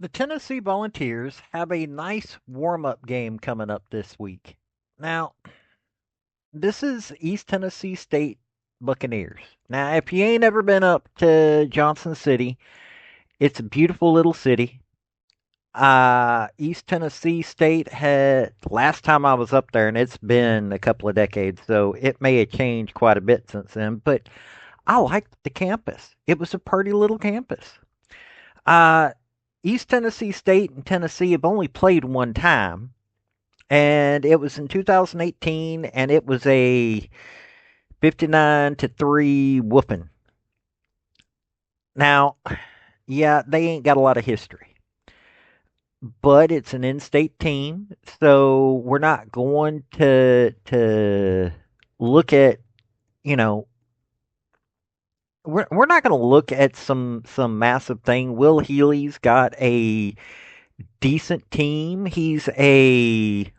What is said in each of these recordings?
The Tennessee Volunteers have a nice warm up game coming up this week. Now, this is East Tennessee State Buccaneers. Now, if you ain't ever been up to Johnson City, it's a beautiful little city. East Tennessee State had, last time I was up there, and it's been a couple of decades, so it may have changed quite a bit since then, but I liked the campus. It was a pretty little campus. Uh, East Tennessee State and Tennessee have only played one time, and it was in 2018, and it was a 59-3 whooping. Now, yeah, they ain't got a lot of history, but it's an in-state team, so we're not going to look at you know we're not going to look at some massive thing. Will Healy's got a decent team. He's a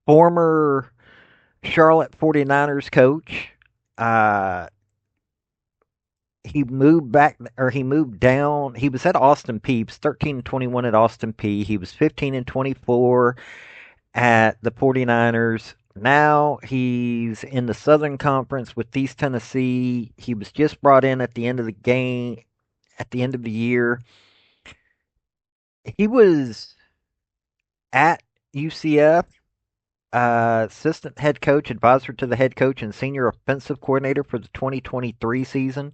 former Charlotte 49ers coach. Uh, he moved back, or he moved down. He was at Austin Peay. He was 13-21 at Austin Peay. He was 15-24 at the 49ers. Now he's in the Southern Conference with East Tennessee. He was just brought in at the end of the game, at the end of the year. He was at UCF, assistant head coach, advisor to the head coach, and senior offensive coordinator for the 2023 season.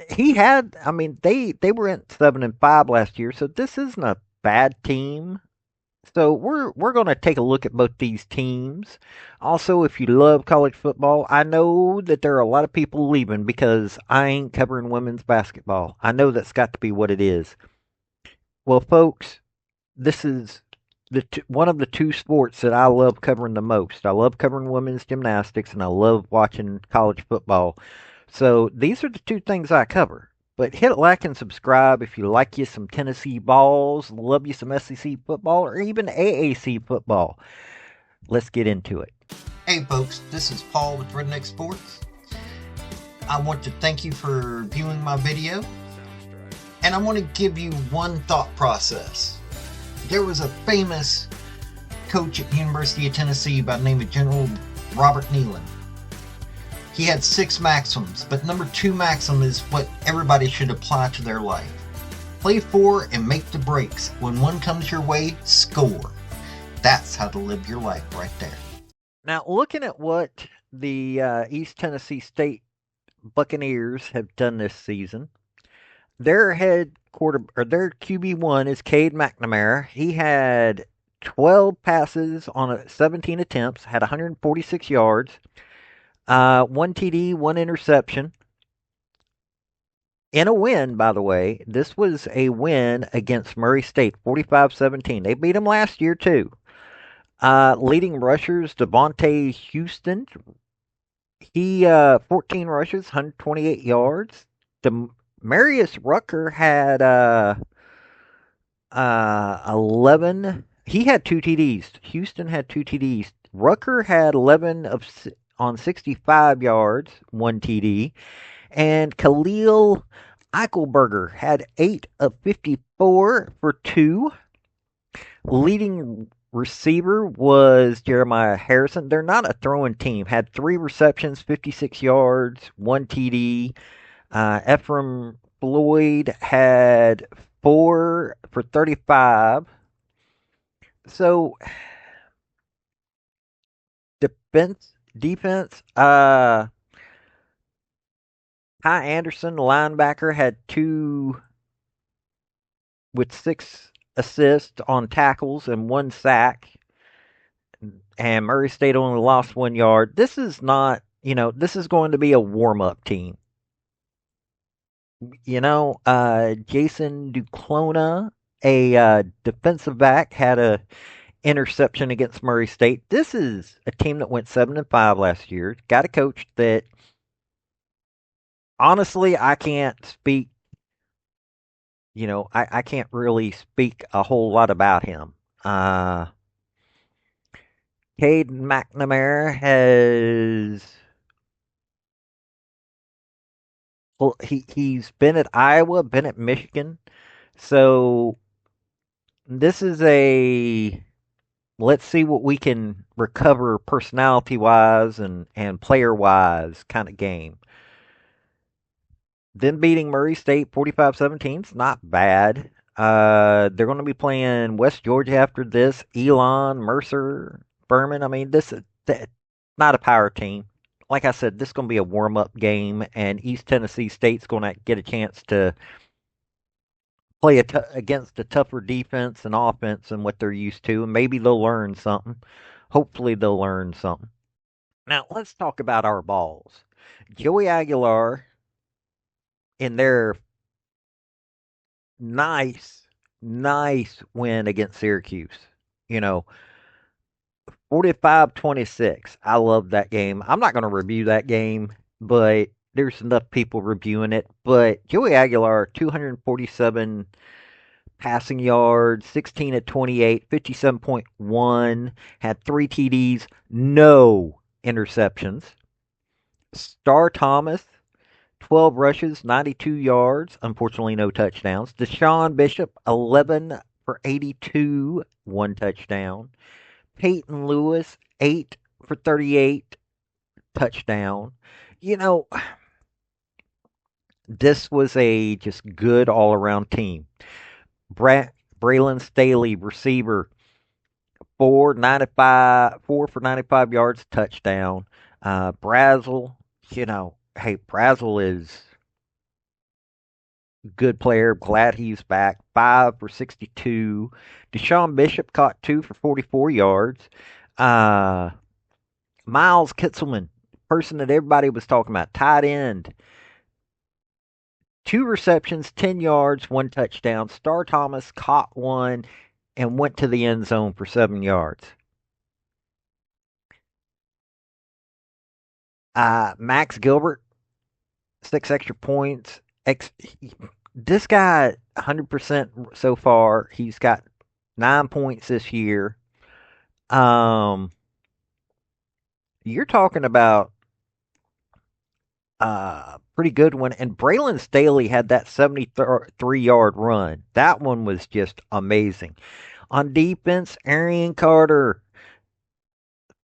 He had, I mean, they were at 7-5 last year, so this isn't a bad team. So we're going to take a look at both these teams. Also, if you love college football, I know that there are a lot of people leaving because I ain't covering women's basketball. I know that's got to be what it is. Well, folks, this is one of the two sports that I love covering the most. I love covering women's gymnastics, and I love watching college football. So these are the two things I cover. But hit like and subscribe if you like you some Tennessee Vols, love you some SEC football, or even AAC football. Let's get into it. Hey folks, this is Paul with Redneck Sports. I want to thank you for viewing my video, and I want to give you one thought process. There was a famous coach at the University of Tennessee by the name of General Robert Neyland. He had 6 maxims, but number 2 maxim is what everybody should apply to their life. Play for and make the breaks. When one comes your way, score. That's how to live your life right there. Now, looking at what the East Tennessee State Buccaneers have done this season, their their QB1 is Cade McNamara. He had 12 passes on 17 attempts, had 146 yards, 1 TD, 1 interception. In a win, by the way, this was a win against Murray State, 45-17. They beat them last year, too. Leading rushers, Devontae Houston. He 14 rushes, 128 yards. Marius Rucker had 11. He had 2 TDs. Houston had 2 TDs. Rucker had 11 on 65 yards, 1 TD. And Khalil Eichelberger had 8 of 54 for 2. Leading receiver was Jeremiah Harrison. They're not a throwing team. Had 3 receptions, 56 yards, 1 TD. Ephraim Floyd had 4 for 35. So defense. Ty Anderson, linebacker, had 2 with 6 assists on tackles and 1 sack. And Murray State only lost 1 yard. This is not, this is going to be a warm up team. Jason Duclona, a defensive back, had a interception against Murray State. This is a team that went 7-5 last year. Got a coach that, honestly, I can't speak. I can't really speak a whole lot about him. Cade McNamara has. Well, he's been at Iowa, been at Michigan. So this is a let's see what we can recover personality wise and player wise kind of game. Then beating Murray State 45-17 is not bad. They're going to be playing West Georgia after this. Elon, Mercer, Furman. I mean, this is not a power team. Like I said, this is going to be a warm up game, and East Tennessee State's going to get a chance to play against a tougher defense and offense than what they're used to, and maybe they'll learn something. Hopefully, they'll learn something. Now, let's talk about our balls. Joey Aguilar, in their nice, nice win against Syracuse. You know, 45-26. I love that game. I'm not going to review that game, but there's enough people reviewing it. But Joey Aguilar, 247 passing yards, 16 at 28, 57.1, had 3 TDs, no interceptions. Star Thomas, 12 rushes, 92 yards. Unfortunately, no touchdowns. Deshaun Bishop, 11 for 82, 1 touchdown. Peyton Lewis, 8 for 38, touchdown. You know, this was a just good all around team. Braylon Staley, receiver, 4 for 95 yards, touchdown. Brazel, hey, Brazel is good player. Glad he's back. 5 for 62. Deshaun Bishop caught 2 for 44 yards. Uh, Miles Kitzelman, person that everybody was talking about, tight end. 2 receptions, 10 yards, 1 touchdown. Star Thomas caught one and went to the end zone for 7 yards. Max Gilbert, 6 extra points. This guy, 100% so far. He's got 9 points this year. Um, you're talking about pretty good one. And Braylon Staley had that 73-yard run. That one was just amazing. On defense, Arian Carter,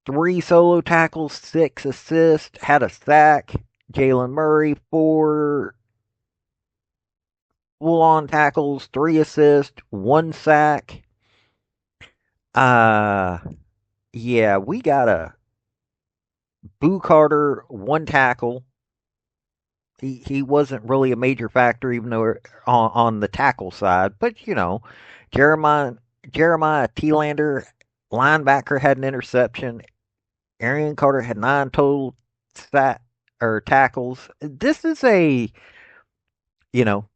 3 solo tackles, 6 assists, had a sack. Jalen Murray, 4 full-on tackles, 3 assists, 1 sack. Uh, yeah, we got a Boo Carter, 1 tackle. He wasn't really a major factor, even though on the tackle side. But Jeremiah Jeremiah Telander, linebacker, had an interception. Arian Carter had 9 total tackles. This is you know,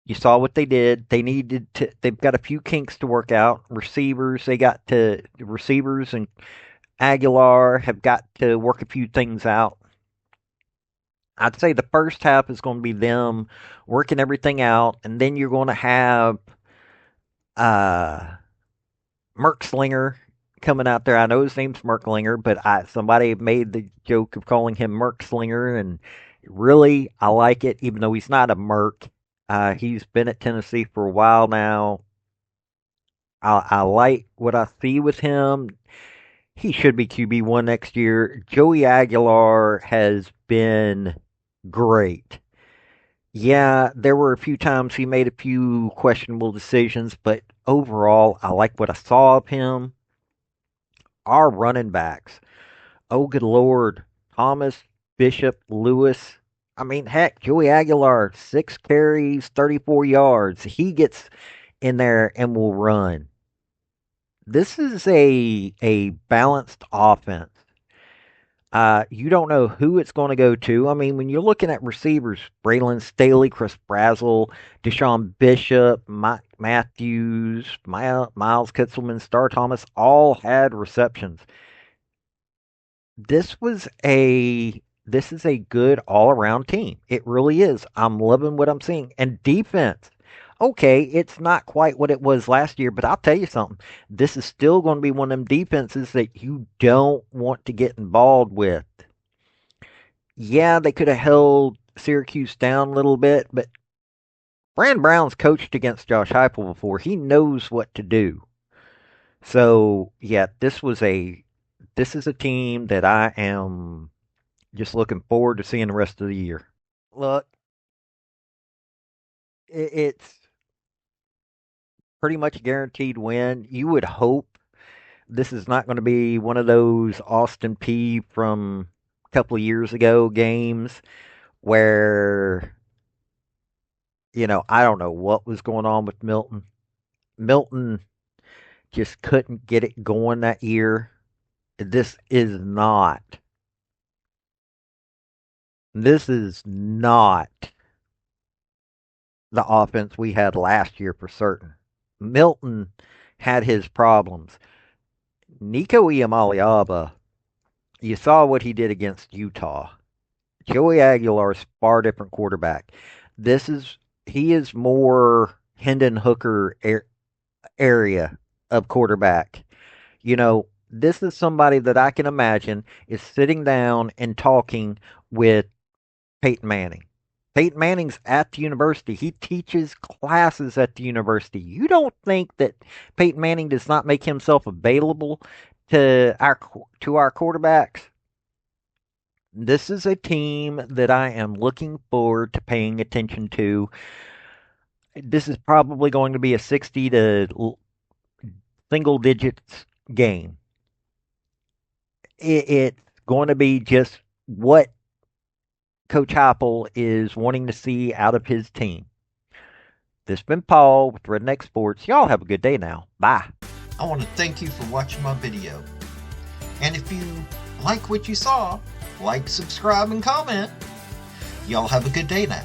you saw what they did. They needed to. They've got a few kinks to work out. Receivers, they got to receivers and Aguilar have got to work a few things out. I'd say the first half is going to be them working everything out, and then you're going to have uh, Merkslinger coming out there. I know his name's Merklinger, but somebody made the joke of calling him Merkslinger, and really, I like it, even though he's not a Merc. He's been at Tennessee for a while now. I like what I see with him. He should be QB1 next year. Joey Aguilar has been great. Yeah, there were a few times he made a few questionable decisions, but overall, I like what I saw of him. Our running backs, oh good lord, Thomas, Bishop, Lewis. I mean, heck, Joey Aguilar, 6 carries, 34 yards. He gets in there and will run. This is a balanced offense. You don't know who it's going to go to. I mean, when you're looking at receivers, Braylon Staley, Chris Brazel, Deshaun Bishop, Mike Matthews, Miles Kitzelman, Star Thomas, all had receptions. This was a this is a good all around team. It really is. I'm loving what I'm seeing. And defense. Okay, it's not quite what it was last year, but I'll tell you something. This is still going to be one of them defenses that you don't want to get involved with. Yeah, they could have held Syracuse down a little bit, but Brand Brown's coached against Josh Heupel before. He knows what to do. So yeah, this is a team that I am just looking forward to seeing the rest of the year. Look, it's pretty much a guaranteed win. You would hope this is not going to be one of those Austin P from a couple of years ago games where, I don't know what was going on with Milton. Milton just couldn't get it going that year. This is not. This is not the offense we had last year for certain. Milton had his problems. Nico Iamaleava, you saw what he did against Utah. Joey Aguilar is far different quarterback. This is he is more Hendon Hooker area of quarterback. This is somebody that I can imagine is sitting down and talking with Peyton Manning. Peyton Manning's at the university. He teaches classes at the university. You don't think that Peyton Manning does not make himself available to our quarterbacks? This is a team that I am looking forward to paying attention to. This is probably going to be a 60 to single digits game. It's going to be just what Coach Heupel is wanting to see out of his team. This has been Paul with Redneck Sports. Y'all have a good day now. Bye. I want to thank you for watching my video. And if you like what you saw, like, subscribe, and comment. Y'all have a good day now.